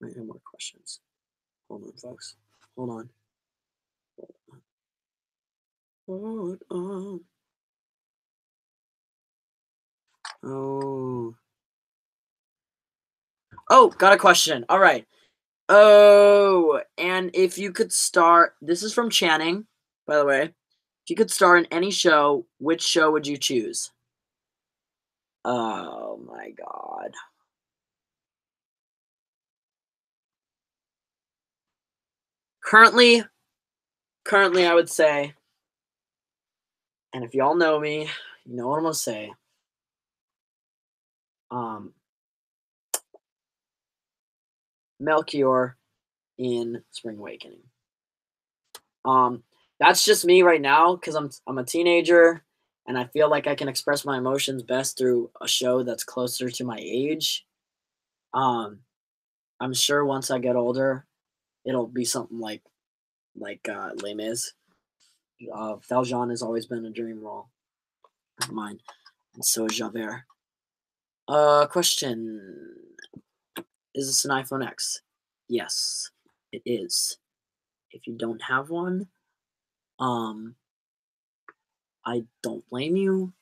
I have more questions. Hold on, folks. Hold on. Hold on. Oh, got a question. All right. Oh, and if you could star, this is from Channing, by the way. If you could star in any show, which show would you choose? Oh my God. Currently, I would say, and if y'all know me, you know what I'm gonna say. Melchior in Spring Awakening. That's just me right now because I'm a teenager and I feel like I can express my emotions best through a show that's closer to my age. I'm sure once I get older, it'll be something like Les Mis. Valjean has always been a dream role of mine, and so is Javert. Question: is this an iPhone X? Yes, it is. If you don't have one, I don't blame you.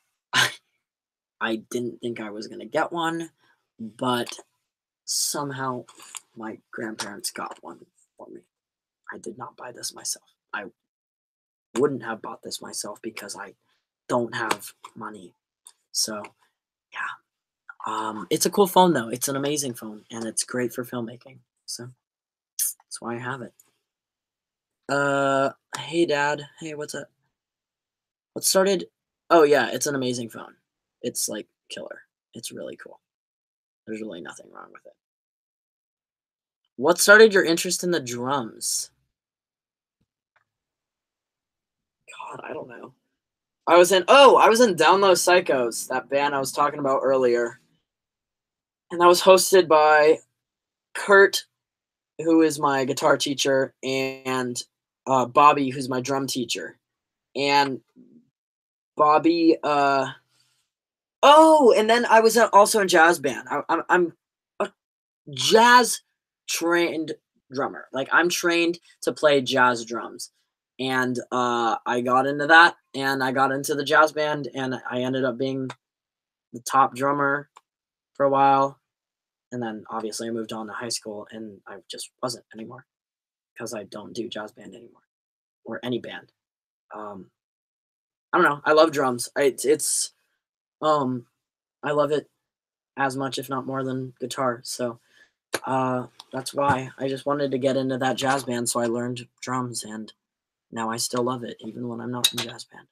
I didn't think I was gonna get one, but somehow my grandparents got one for me. I did not buy this myself. I wouldn't have bought this myself because I don't have money. So yeah, it's a cool phone though. It's an amazing phone and it's great for filmmaking. So that's why I have it. Hey Dad. Hey, what's up? What started? Oh yeah, it's an amazing phone. It's like killer. It's really cool. There's really nothing wrong with it. What started your interest in the drums? God, I don't know. I was in Down Low Psychos, that band I was talking about earlier. And that was hosted by Kurt, who is my guitar teacher, and Bobby, who's my drum teacher. And Bobby, and then I was also in jazz band. I'm a jazz trained drummer. Like I'm trained to play jazz drums. And I got into that and I got into the jazz band and I ended up being the top drummer for a while. And then obviously I moved on to high school and I just wasn't anymore because I don't do jazz band anymore or any band. I don't know. I love drums. I love it as much, if not more than guitar. So that's why I just wanted to get into that jazz band. So I learned drums and now I still love it, even when I'm not in jazz band.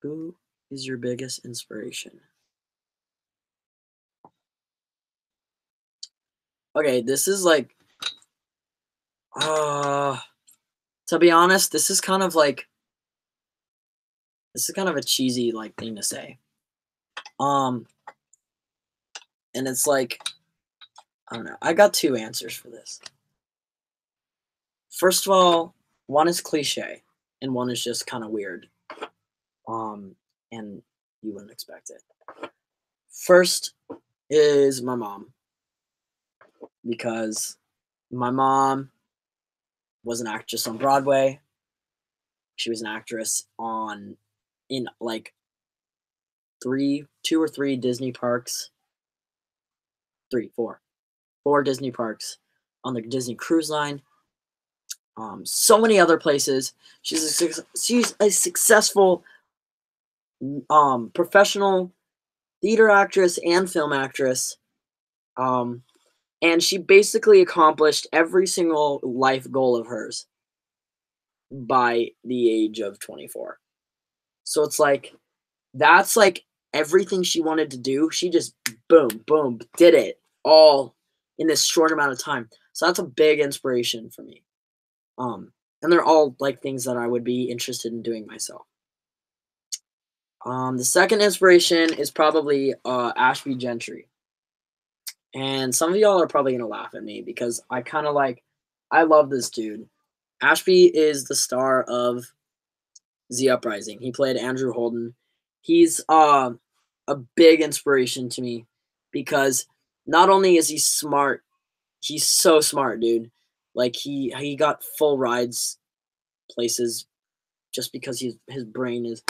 Who is your biggest inspiration? Okay, this is like, to be honest, this is kind of a cheesy like thing to say. And it's like, I don't know. I got two answers for this. First of all, one is cliche, and one is just kind of weird. And you wouldn't expect it. First is my mom, because my mom was an actress on Broadway. She was an actress in like two or three Disney parks. Four Disney parks on the Disney Cruise Line. So many other places. She's a successful professional theater actress and film actress. And she basically accomplished every single life goal of hers by the age of 24. So it's like, that's like everything she wanted to do. She just boom, boom, did it all in this short amount of time. So that's a big inspiration for me. And they're all like things that I would be interested in doing myself. The second inspiration is probably Ashby Gentry. And some of y'all are probably gonna laugh at me because I love this dude. Ashby is the star of The Uprising. He played Andrew Holden. He's a big inspiration to me because not only is he smart, he's so smart, dude. Like he got full rides places just because his brain is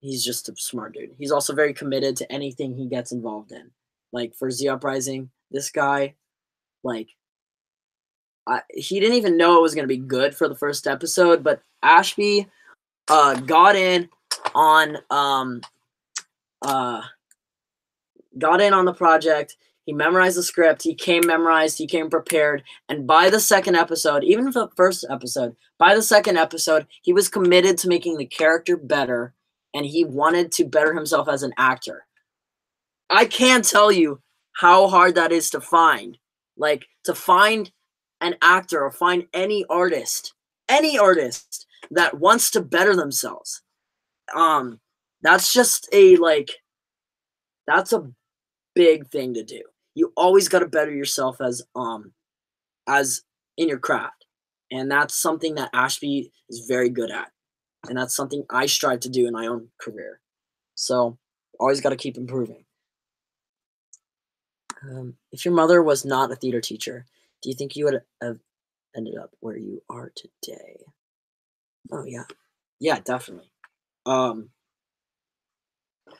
he's just a smart dude. He's also very committed to anything he gets involved in. Like for The Uprising, this guy, like he didn't even know it was gonna be good for the first episode, but Ashby got in on uh got in on the project. He memorized the script. He came memorized. He came prepared. And by the second episode, even for the first episode, by the second episode, he was committed to making the character better, and he wanted to better himself as an actor. I can't tell you how hard that is to find. Like, to find an actor or find any artist that wants to better themselves. That's just that's a big thing to do. You always got to better yourself as in your craft. And that's something that Ashby is very good at. And that's something I strive to do in my own career. So, always got to keep improving. If your mother was not a theater teacher, do you think you would have ended up where you are today? Oh yeah. Yeah, definitely.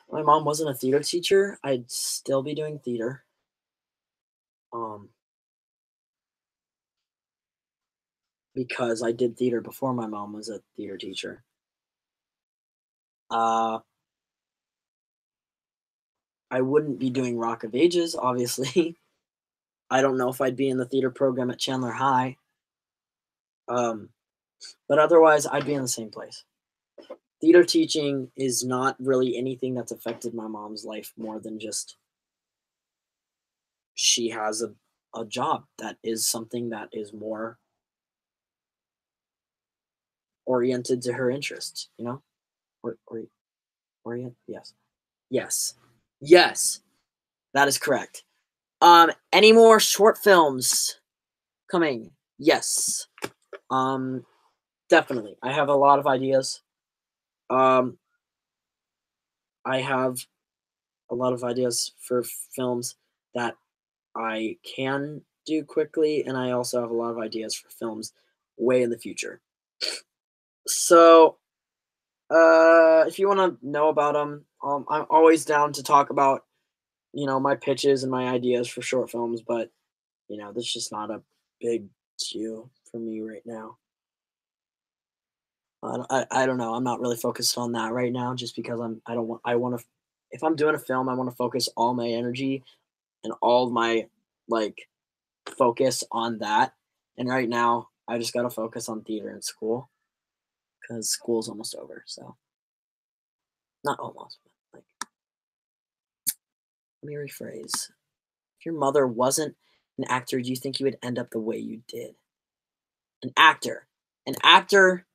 My mom wasn't a theater teacher, I'd still be doing theater. Um because I did theater before my mom was a theater teacher. Uh, I wouldn't be doing Rock of Ages, obviously. I don't know if I'd be in the theater program at Chandler High. Um, but otherwise, I'd be in the same place. Theater teaching is not really anything that's affected my mom's life more than just she has a job that is something that is more oriented to her interests, you know? Or yes. Yes. Yes. That is correct. Any more short films coming? Yes. Um, definitely. I have a lot of ideas. Um, I have a lot of ideas for films that I can do quickly, and I also have a lot of ideas for films way in the future. So, if you want to know about them, I'm always down to talk about, my pitches and my ideas for short films, but, that's just not a big deal for me right now. I don't know. I'm not really focused on that right now, just because I don't want. I want to. If I'm doing a film, I want to focus all my energy and all of my like focus on that. And right now, I just got to focus on theater and school because school's almost over. So not almost, but like let me rephrase. If your mother wasn't an actor, do you think you would end up the way you did? An actor. An actor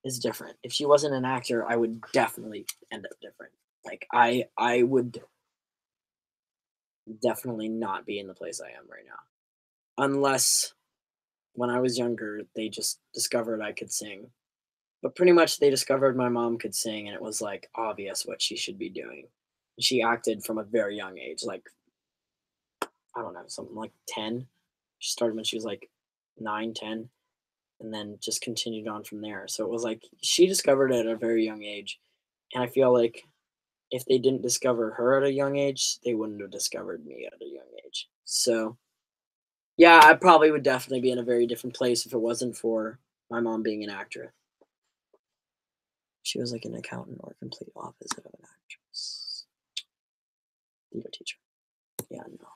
is different. If she wasn't an actor, I would definitely end up different. Like I would definitely not be in the place I am right now. Unless when I was younger, they just discovered I could sing. But pretty much they discovered my mom could sing and it was like obvious what she should be doing. She acted from a very young age, like I don't know, something like 10. She started when she was like 9, 10, and then just continued on from there. So it was like she discovered it at a very young age. And I feel like if they didn't discover her at a young age, they wouldn't have discovered me at a young age. So, yeah, I probably would definitely be in a very different place if it wasn't for my mom being an actress. She was like an accountant or complete opposite of an actress. Theater teacher. Yeah, no.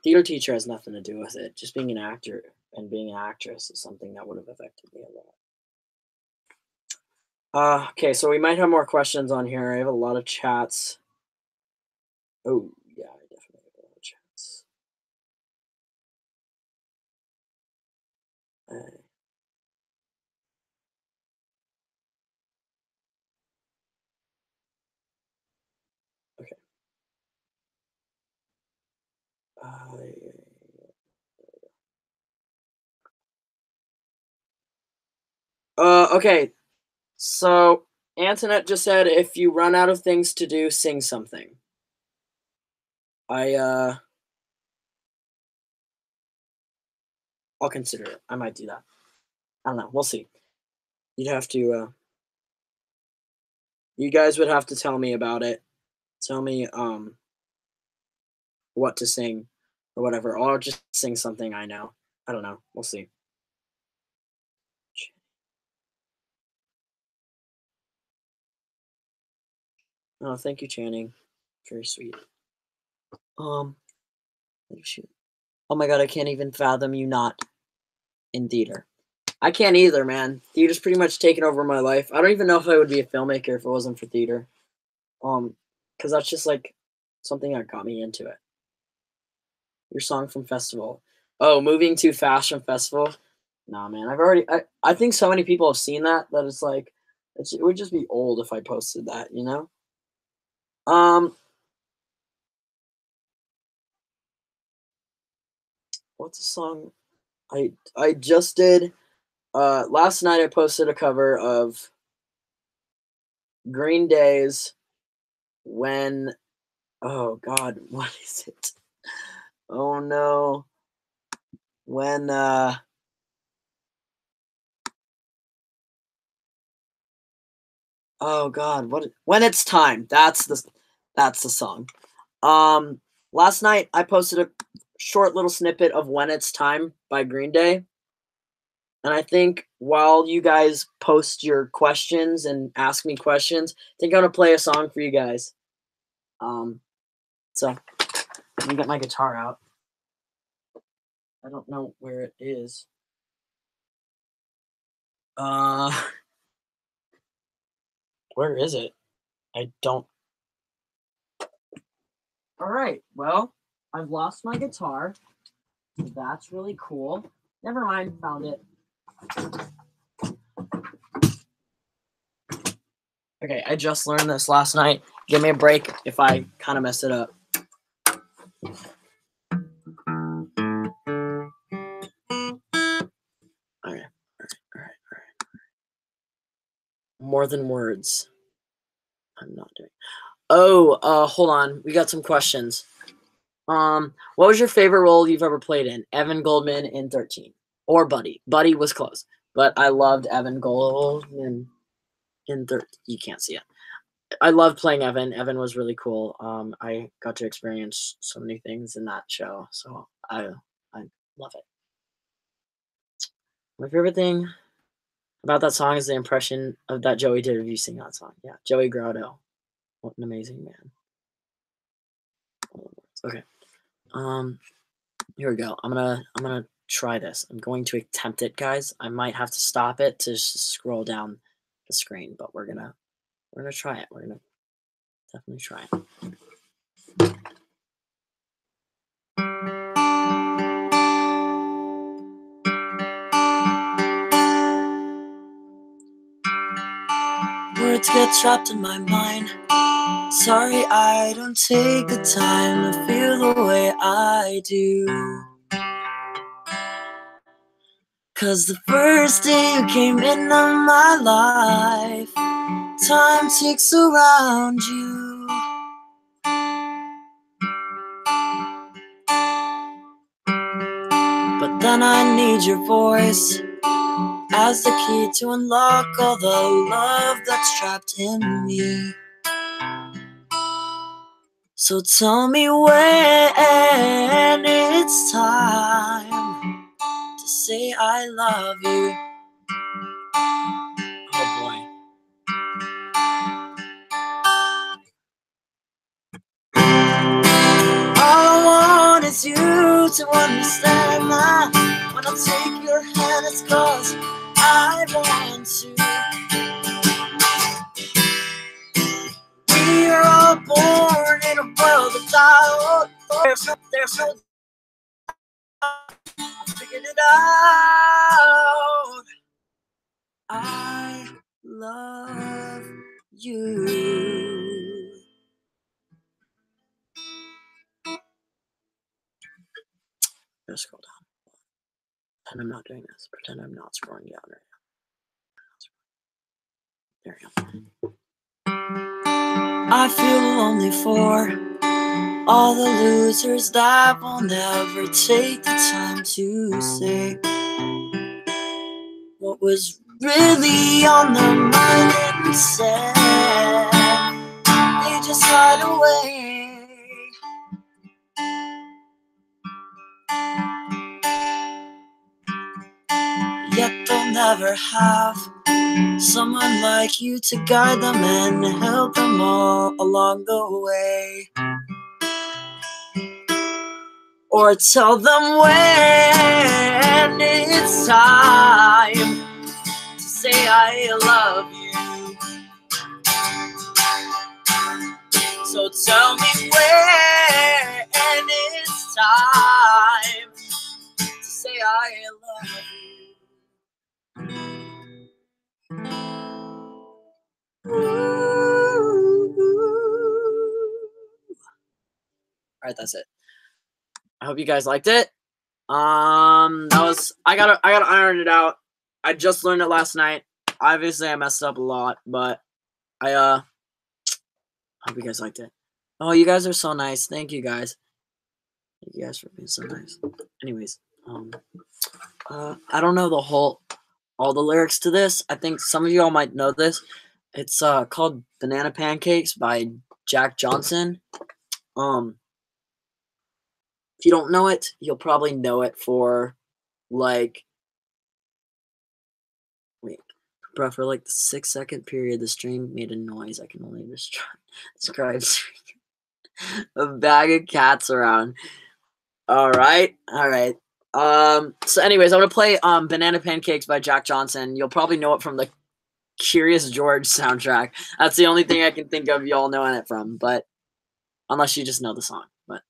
Theater teacher has nothing to do with it. Just being an actor and being an actress is something that would have affected me a lot. Okay, so we might have more questions on here. I have a lot of chats. Oh, yeah, I definitely have a lot of chats. Uh, Okay. So Antoinette just said, if you run out of things to do, sing something. I'll consider it. I might do that. I don't know. We'll see. You'd have to. You guys would have to tell me about it. Tell me what to sing or whatever. Or I'll just sing something I know. I don't know. We'll see. Oh, thank you, Channing. Very sweet. Shoot. Oh my god, I can't even fathom you not in theater. I can't either, man. Theater's pretty much taken over my life. I don't even know if I would be a filmmaker if it wasn't for theater. Because that's just like something that got me into it. Your song from festival. Oh, moving too fast from festival. Nah, man. I think so many people have seen that it's like it would just be old if I posted that, you know? What's a song I just did? Last night I posted a cover of Green Day's When. Oh God, what is it? Oh no. When oh God, when it's time. That's the song. Last night I posted a short little snippet of When It's Time by Green Day. And I think while you guys post your questions and ask me questions, I think I'm gonna play a song for you guys. So let me get my guitar out. I don't know where it is. Where is it? I don't. All right. Well, I've lost my guitar. That's really cool. Never mind. Found it. Okay, I just learned this last night. Give me a break if I kind of mess it up. All right. More than words. I'm not doing. Oh, hold on. We got some questions. What was your favorite role you've ever played in? Evan Goldman in 13. Or Buddy. Buddy was close. But I loved Evan Goldman in 13. You can't see it. I loved playing Evan. Evan was really cool. I got to experience so many things in that show. So I love it. My favorite thing about that song is the impression of that Joey did of you sing that song. Yeah, Joey Grotto. What an amazing man. Okay. Here we go. I'm gonna try this. I'm going to attempt it, guys. I might have to stop it to scroll down the screen, but we're gonna try it. We're gonna definitely try it. Words get trapped in my mind. Sorry, I don't take the time to feel the way I do. 'Cause the first day you came into my life, time ticks around you. But then I need your voice as the key to unlock all the love that's trapped in me. So tell me when it's time to say I love you. Oh boy. All I want is you to understand that when I take your hand it's 'cause I want to. We are all born in a world of doubt. There's no figured it out. I love you. Gotta scroll down. Pretend I'm not doing this. Pretend I'm not scrolling down right now. There we go. I feel lonely for all the losers that will never take the time to say what was really on their mind and said. They just hide away. Yet they'll never have someone like you to guide them and help them all along the way. Or tell them when it's time to say I love you. So tell me when it's time to say I love you. Alright, that's it. I hope you guys liked it. That was I gotta iron it out. I just learned it last night. Obviously I messed up a lot, but I hope you guys liked it. Oh, you guys are so nice. Thank you guys. Thank you guys for being so nice. Anyways, I don't know all the lyrics to this. I think some of you all might know this. It's called Banana Pancakes by Jack Johnson. If you don't know it, you'll probably know it for like for like the 6-second period the stream made a noise. I can only describe a bag of cats around. Alright. So anyways, I'm gonna play Banana Pancakes by Jack Johnson. You'll probably know it from the Curious George soundtrack. That's the only thing I can think of y'all knowing it from, but unless you just know the song. But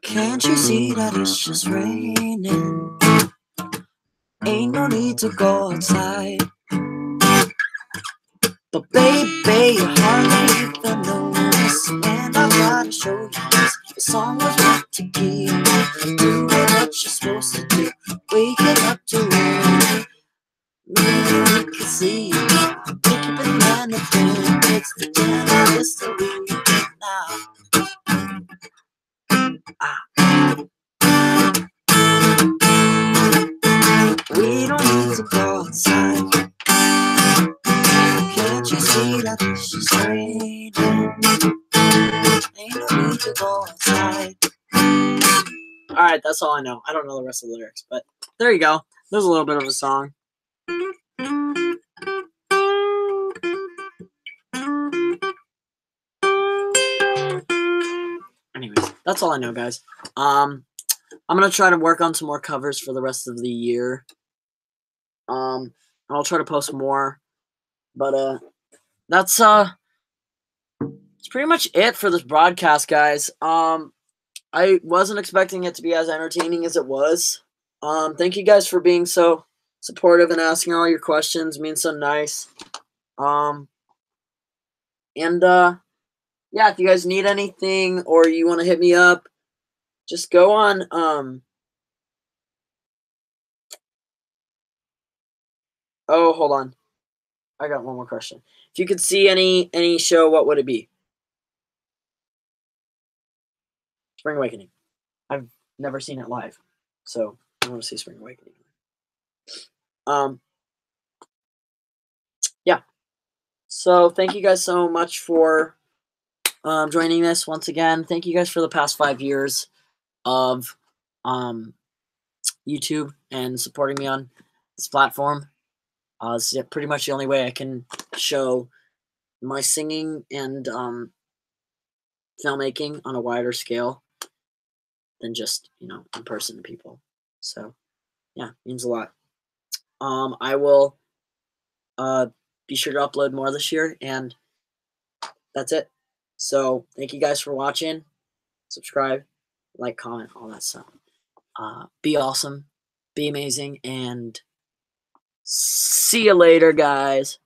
can't you see that it's just raining? Ain't no need to go outside. But baby, you hardly even notice. And I gotta show you this. The song was meant to keep doing what you're supposed to do. Waking up to early. Maybe we can see you. Pick up banana pancakes. The dinner history now. We don't need to go outside. Can't you see that it's just raining? Ain't no need to go outside. Alright, that's all I know. I don't know the rest of the lyrics, but there you go. There's a little bit of a song. Anyways, that's all I know, guys. I'm gonna try to work on some more covers for the rest of the year. I'll try to post more, but that's pretty much it for this broadcast, guys. I wasn't expecting it to be as entertaining as it was. Thank you guys for being so supportive and asking all your questions, being so nice. Yeah, if you guys need anything or you want to hit me up, just go on oh, hold on. I got one more question. If you could see any show, what would it be? Spring Awakening. I've never seen it live, so I want to see Spring Awakening. Yeah. So thank you guys so much for joining this once again. Thank you guys for the past 5 years of YouTube and supporting me on this platform. It's pretty much the only way I can show my singing and filmmaking on a wider scale than just, in person to people. So, yeah, means a lot. I will be sure to upload more this year, and that's it. So, thank you guys for watching. Subscribe, like, comment, all that stuff. Be awesome, be amazing, and See you later, guys.